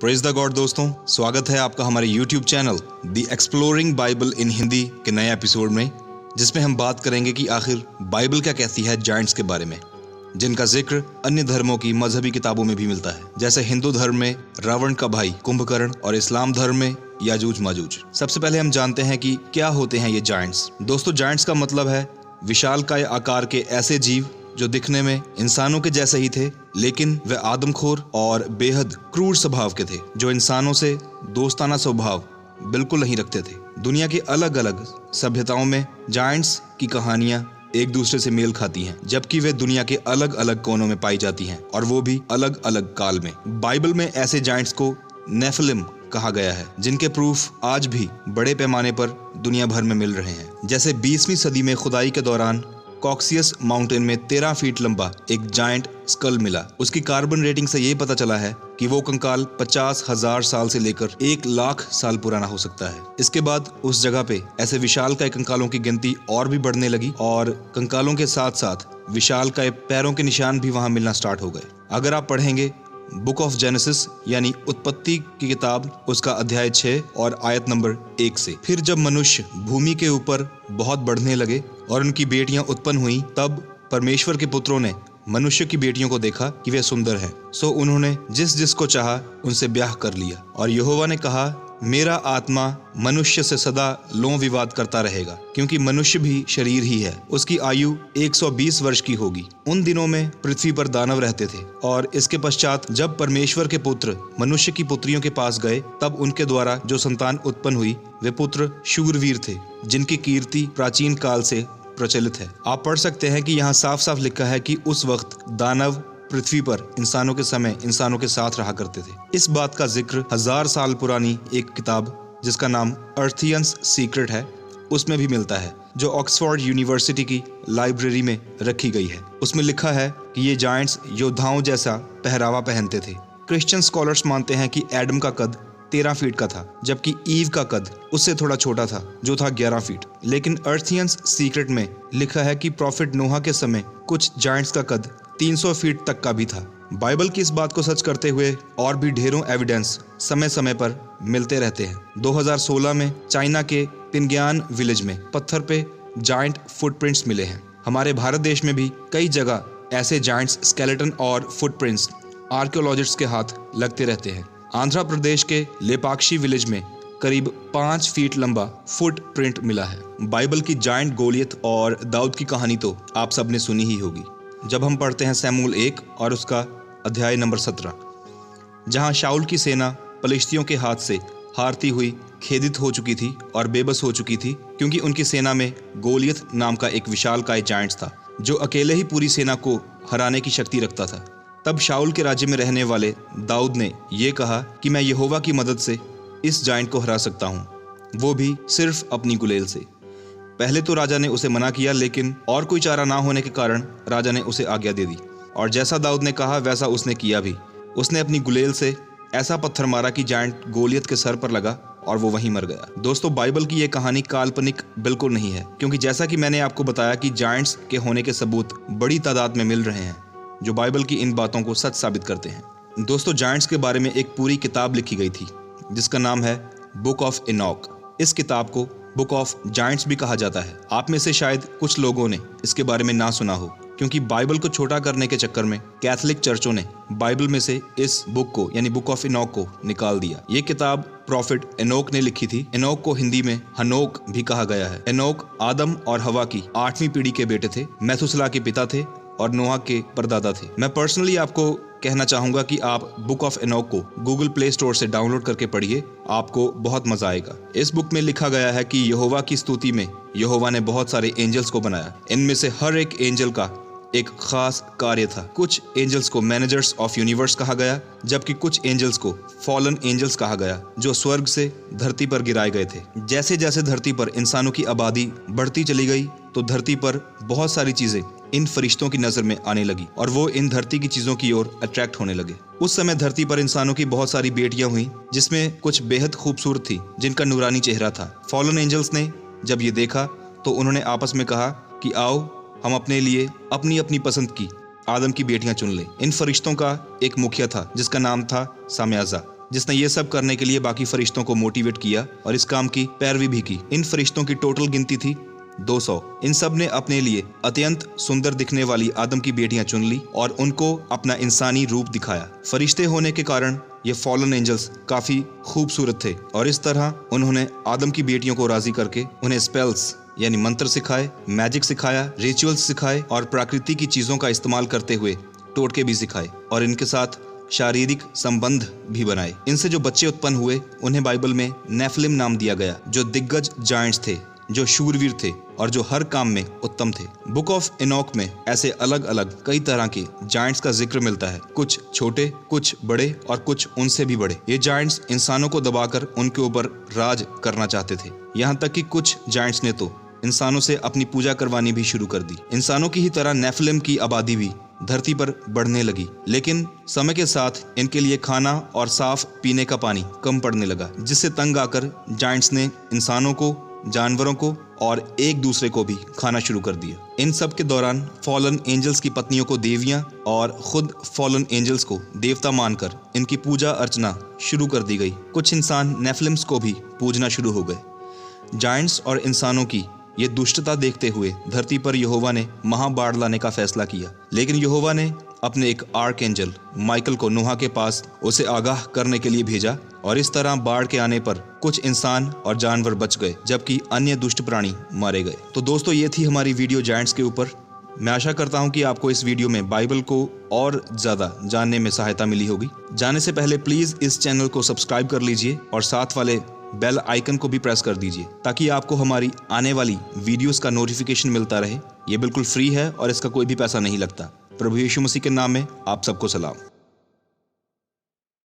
Praise the God दोस्तों, स्वागत है आपका हमारे YouTube channel the exploring Bible in Hindi के नए एपिसोड में, जिसमें हम बात करेंगे कि आखिर बाइबल क्या कहती है जायंट्स के बारे में, जिनका जिक्र अन्य धर्मों की मजहबी किताबों में भी मिलता है, जैसे हिंदू धर्म में रावण का भाई कुंभकर्ण और इस्लाम धर्म में याजूज माजूज। सबसे पहले हम जानते हैं कि क्या होते हैं ये जायंट्स। दोस्तों, जायंट्स का मतलब है विशालकाय आकार के ऐसे जीव जो दिखने में इंसानों के जैसे ही थे, लेकिन वे आदमखोर और बेहद क्रूर स्वभाव के थे, जो इंसानों से दोस्ताना स्वभाव बिल्कुल नहीं रखते थे। दुनिया की अलग अलग सभ्यताओं में जायंट्स की कहानियां एक दूसरे से मेल खाती हैं, जबकि वे दुनिया के अलग अलग कोनों में पाई जाती हैं, और वो भी अलग अलग काल में। बाइबल में ऐसे जायंट्स को नेफिलिम कहा गया है, जिनके प्रूफ आज भी बड़े पैमाने पर दुनिया भर में मिल रहे हैं। जैसे 20वीं सदी में खुदाई के दौरान कॉक्सियस माउंटेन में 13 फीट लंबा एक जायंट स्कल मिला। उसकी कार्बन रेटिंग से ये पता चला है कि वो कंकाल 50,000 साल से लेकर 1,00,000 साल पुराना हो सकता है। इसके बाद उस जगह पे ऐसे विशालकाय कंकालों की गिनती और भी बढ़ने लगी, और कंकालों के साथ साथ विशालकाय पैरों के निशान भी वहां मिलना स्टार्ट हो गए। अगर आप पढ़ेंगे बुक ऑफ जेनेसिस यानी उत्पत्ति की किताब, उसका अध्याय 6 और आयत नंबर 1 से, फिर जब मनुष्य भूमि के ऊपर बहुत बढ़ने लगे और उनकी बेटियां उत्पन्न हुई, तब परमेश्वर के पुत्रों ने मनुष्य की बेटियों को देखा कि वे सुंदर हैं, सो उन्होंने जिस जिसको चाहा उनसे ब्याह कर लिया। और यहोवा ने कहा, मेरा आत्मा मनुष्य से सदा लों विवाद करता रहेगा, क्योंकि मनुष्य भी शरीर ही है। उसकी आयु 120 वर्ष की होगी। उन दिनों में पृथ्वी पर दानव रहते थे, और इसके पश्चात जब परमेश्वर के पुत्र मनुष्य की पुत्रियों के पास गए, तब उनके द्वारा जो संतान उत्पन्न हुई वे पुत्र शूरवीर थे, जिनकी कीर्ति प्राचीन काल से प्रचलित है। आप पढ़ सकते हैं कि यहाँ साफ साफ लिखा है कि उस वक्त दानव पृथ्वी पर इंसानों के समय इंसानों के साथ रहा करते थे। इस बात का जिक्र 1000 साल पुरानी एक किताब जिसका नाम अर्थियंस सीक्रेट है, उसमें भी मिलता है, जो ऑक्सफोर्ड यूनिवर्सिटी की लाइब्रेरी में रखी गई है। उसमें लिखा है कि ये जायंट्स योद्धाओं जैसा पहरावा पहनते थे। क्रिश्चियन स्कॉलर्स मानते हैं कि एडम का कद 13 फीट का था, जबकि ईव का कद उससे थोड़ा छोटा था, जो था 11 फीट। लेकिन अर्थियंस सीक्रेट में लिखा है कि प्रॉफिट नोहा के समय कुछ जायंट्स का कद 300 फीट तक का भी था। बाइबल की इस बात को सच करते हुए और भी ढेरों एविडेंस समय समय पर मिलते रहते हैं। 2016 में चाइना के पिंग्यान विलेज में पत्थर पे जायंट फुटप्रिंट्स मिले हैं। हमारे भारत देश में भी कई जगह ऐसे जायंट्स स्केलेटन और फुटप्रिंट्स आर्कियोलॉजिस्ट्स के हाथ लगते रहते हैं। आंध्र प्रदेश के लेपाक्षी विलेज में करीब 5 फीट लंबा फुटप्रिंट मिला है। बाइबल की जायंट गोलियत और दाऊद की कहानी तो आप सबने सुनी ही होगी। जब हम पढ़ते हैं शमूएल 1 और उसका अध्याय नंबर 17, जहां शाऊल की सेना पलिश्तियों के हाथ से हारती हुई खेदित हो चुकी थी और बेबस हो चुकी थी, क्योंकि उनकी सेना में गोलियत नाम का एक विशालकाय जायंट था, जो अकेले ही पूरी सेना को हराने की शक्ति रखता था। तब शाऊल के राज्य में रहने वाले दाऊद ने यह कहा कि मैं यहोवा की मदद से इस जायंट को हरा सकता हूँ, वो भी सिर्फ अपनी गुलेल से। पहले तो राजा ने उसे मना किया, लेकिन और कोई चारा ना होने के कारण राजा ने उसे आज्ञा दे दी, और जैसा दाऊद ने कहा वैसा उसने किया भी। उसने अपनी गुलेल से ऐसा पत्थर मारा कि जायंट गोलियत के सर पर लगा और वो वहीं मर गया। दोस्तों, बाइबल की यह कहानी काल्पनिक बिल्कुल नहीं है, क्योंकि जैसा कि मैंने आपको बताया कि जायंट्स के होने के सबूत बड़ी तादाद में मिल रहे हैं, जो बाइबल की इन बातों को सच साबित करते हैं। दोस्तों, जायंट्स के बारे में एक पूरी किताब लिखी गई थी, जिसका नाम है बुक ऑफ एनॉक। इस किताब को बुक ऑफ जायंट्स भी कहा जाता है। आप में से शायद कुछ लोगों ने इसके बारे में ना सुना हो, क्योंकि बाइबल को छोटा करने के चक्कर में कैथोलिक चर्चों ने बाइबल में से इस बुक को यानी बुक ऑफ एनॉक को निकाल दिया। ये किताब प्रॉफिट एनोक ने लिखी थी। एनोक को हिंदी में हनोक भी कहा गया है। एनोक आदम और हवा की 8वीं पीढ़ी के बेटे थे, मैथुसला के पिता थे और नोहा के परदादा थे। मैं पर्सनली आपको कहना चाहूंगा कि आप बुक ऑफ एनोक को गूगल प्ले स्टोर से डाउनलोड करके पढ़िए, आपको बहुत मजा आएगा। इस बुक में लिखा गया है कि यहोवा की स्तुति में यहोवा ने बहुत सारे एंजल्स को बनाया। इनमें से हर एक एंजल का एक खास कार्य था। कुछ एंजल्स को मैनेजर्स ऑफ यूनिवर्स कहा गया, जबकि कुछ एंजल्स को फॉलन एंजल्स कहा गया, जो स्वर्ग से धरती पर गिराए गए थे। जैसे जैसे धरती पर इंसानों की आबादी बढ़ती चली गई, तो धरती पर बहुत सारी चीजें इन फरिश्तों की नजर में आने लगी, और वो इन धरती की चीजों की ओर अट्रैक्ट होने लगे। उस समय धरती पर इंसानों की बहुत सारी बेटियां हुई, जिसमें कुछ बेहद खूबसूरत थी, जिनका नूरानी चेहरा था। फॉलन एंजल्स ने जब ये देखा तो उन्होंने आपस में कहा कि आओ हम अपने लिए अपनी अपनी पसंद की आदम की बेटियां चुन लें। इन फरिश्तों का एक मुखिया था, जिसका नाम था साम्याजा। जिसने ये सब करने के लिए बाकी फरिश्तों को मोटिवेट किया और इस काम की पैरवी भी की। इन फरिश्तों की टोटल गिनती थी 200। इन सब ने अपने लिए अत्यंत सुंदर दिखने वाली आदम की बेटियां चुन ली और उनको अपना इंसानी रूप दिखाया। फरिश्ते होने के कारण ये फॉलन एंजल्स काफी खूबसूरत थे और इस तरह उन्होंने आदम की बेटियों को राजी करके उन्हें स्पेल्स यानी मंत्र सिखाए, मैजिक सिखाया, रिचुअल्स सिखाए और प्रकृति की चीजों का इस्तेमाल करते हुए टोटके भी सिखाए और इनके साथ शारीरिक संबंध भी बनाए। इनसे जो बच्चे उत्पन्न हुए उन्हें बाइबल में नेफिलिम नाम दिया गया, जो दिग्गज जायंट्स थे, जो शूरवीर थे और जो हर काम में उत्तम थे। बुक ऑफ इनॉक में ऐसे अलग अलग कई तरह के जायंट्स का जिक्र मिलता है, कुछ छोटे, कुछ बड़े और कुछ उनसे भी बड़े। ये जायंट्स इंसानों को दबाकर उनके ऊपर राज करना चाहते थे। यहाँ तक कि कुछ जायंट्स ने तो इंसानों से अपनी पूजा करवानी भी शुरू कर दी। इंसानों की ही तरह नेफिलिम की आबादी भी धरती पर बढ़ने लगी, लेकिन समय के साथ इनके लिए खाना और साफ पीने का पानी कम पड़ने लगा, जिससे तंग आकर जायंट्स ने इंसानों को, जानवरों को और एक दूसरे को भी खाना शुरू कर दिया। इन सब के दौरान फॉलन एंजल्स की पत्नियों को देवियां और खुद फॉलन एंजल्स को देवता मानकर इनकी पूजा अर्चना शुरू कर दी गई। कुछ इंसान नेफिलिम्स को भी पूजना शुरू हो गए। जायंट्स और इंसानों की ये दुष्टता देखते हुए धरती पर यहोवा ने महाबाढ़ लाने का फैसला किया, लेकिन यहोवा ने अपने एक आर्क एंजल माइकल को नूह के पास उसे आगाह करने के लिए भेजा और इस तरह बाढ़ के आने पर कुछ इंसान और जानवर बच गए, जबकि अन्य दुष्ट प्राणी मारे गए। तो दोस्तों, ये थी हमारी वीडियो जायंट्स के ऊपर। मैं आशा करता हूँ कि आपको इस वीडियो में बाइबल को और ज़्यादा जानने में सहायता मिली होगी। जाने से पहले प्लीज़ इस चैनल को सब्सक्राइब कर लीजिए और साथ वाले बेल आइकन को भी प्रेस कर दीजिए, ताकि आपको हमारी आने वाली वीडियोस का नोटिफिकेशन मिलता रहे। ये बिल्कुल फ्री है और इसका कोई भी पैसा नहीं लगता। प्रभु यीशु मसीह के नाम में आप सबको सलाम।